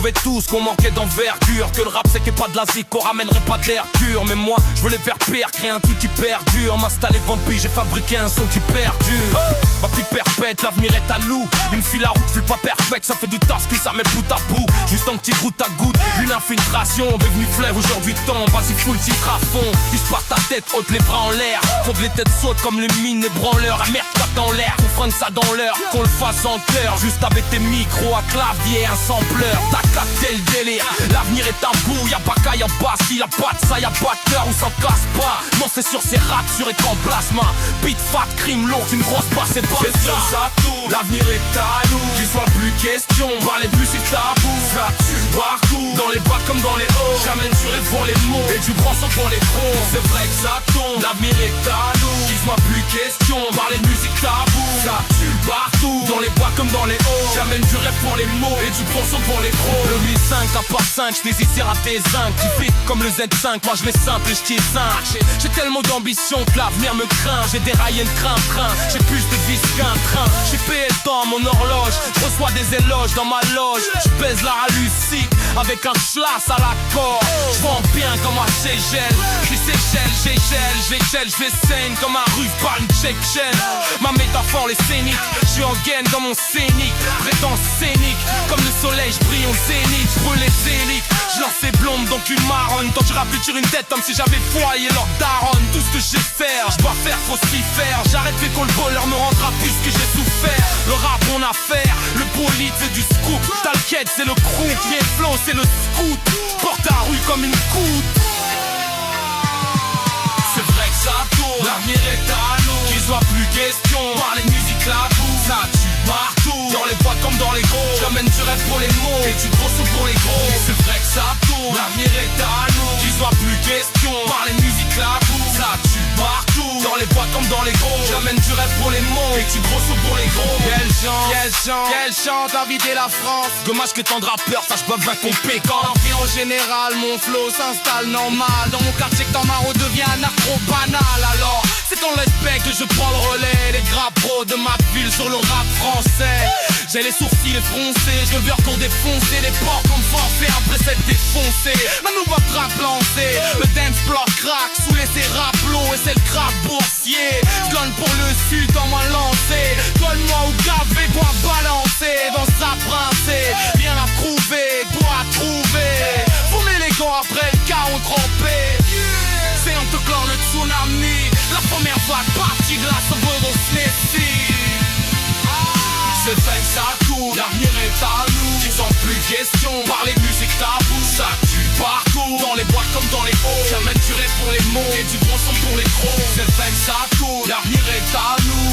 trouvaient tous qu'on manquait d'envergure, que le rap c'est qu'il n'y a pas de la zik, qu'on ramènerait pas d'air pur. Mais moi je veux les faire pire, créer un truc qui perdure. M'installer vampire, j'ai fabriqué un son qui perdure. Ma vie perpète, l'avenir est à nous. Une file à route, je suis pas perfect, ça fait du tas que ça met bout à bout. Juste un petit goutte à goutte, une infiltration. Devenu fleuve aujourd'hui temps, vas-y full titre à fond. Puis je pars ta tête, haute les bras en l'air. Faut que les têtes sautent comme les mines, les branleurs. Ah merde, pas dans l'air, qu'on freine ça dans l'heure. Qu'on le fasse en cœur, juste avec tes micros à clavier, un sampleur. T'as capté le délire, l'avenir est un bout. Y'a pas qu'à, y'a pas si, y'a pas de ça, y'a pas de cœur, on s'en casse pas. Non c'est sur ces raps, sur écran plasma. Beat fat, crime long, une grosse passe, c'est pas ça. Ça tourne, l'avenir est à nous. Qu'il soit plus question, parlez plus c'est tabou. Ça tue partout, dans les bas comme dans les hauts. Jamais tu réponds les mots, et tu prends ça pour les gros. C'est vrai que ça tombe, l'avenir est à nous. Qu'il soit plus question, parlez de musique tabou. Ça tue partout, dans les bois comme dans les hauts. Jamais tu réponds les mots, et tu prends ça pour les gros. Le 1005 à part 5, j't'hésite à tes zinc. Tu fais comme le Z5, moi je mets simple et j't'y cinq. J'ai tellement d'ambition que l'avenir me craint. J'ai déraillé le train. J'ai plus de vis qu'un train. J'ai payé le temps à mon horloge. Je reçois des éloges dans ma loge. Je pèse la hallucique avec un schlass à la corde. Je vends bien comme un Seychelles. J'suis Seychelles, j'échelle, je vais saigne comme un russe par une tchèque-chaîne. Ma métaphore les scéniques. J'suis en gaine dans mon scénique. Prétence scénique. Comme le soleil, j'brille au zénith. J'brûle les zéniths. J'lance ces blondes donc une marronne. Tant tu rappelles sur une tête comme si j'avais foyé leur daronne. Tout ce que j'ai faire, j'dois faire, faut s'y faire. J'arrête fait qu'on le voleur me rendra plus que j'ai souffert. Le rap mon affaire, le bolide c'est du scoop. T'inquiète c'est le crew, vient flow c'est le scout. Porte ta rue comme une coupe. C'est vrai que ça tourne, l'avenir est à nous. Qu'il soit plus question, par les musiques la boue. Ça tue partout, dans les boîtes comme dans les gros. J'amène du rêve pour les mots, et du gros sous pour les gros. C'est vrai que ça tourne, l'avenir est à nous. Qu'il soit plus question, par les musiques la boue. Ça tue partout, dans les boîtes comme dans les gros. J'amène du rêve pour les mots, et du gros sous pour les gros. Quelle chance d'inviter la France. Dommage que tant de rappeurs sachent pas bien compétent. L'empire en général, mon flow s'installe normal. Dans mon quartier que t'en marre devient un afro banal. Alors c'est ton respect que je prends le relais. Les grappes pros de ma ville sur le rap français. J'ai les sourcils froncés, je veux qu'on défoncer les portes comme forfait après s'être défoncé. Ma nouvelle trappe lancée, le dance block crack sous les raplots et c'est le crack boursier. J'gonne pour le sud dans ma lancée. Donne-moi au gavé, quoi balancer dans sa princée. Viens la prouver, dois trouver. Fumer les gants après le chaos trempé. C'est un te clan le tsunami. La première vague partie de la sombre au Snessi. C'est vrai que ça tourne, l'avenir est à nous. Qu'ils ont plus question, par les musiques tabou. Ça tue partout, dans les boîtes comme dans les hauts. J'amène du rêve pour les mots, et du bon son pour les gros. C'est vrai que ça tourne, l'avenir est à nous.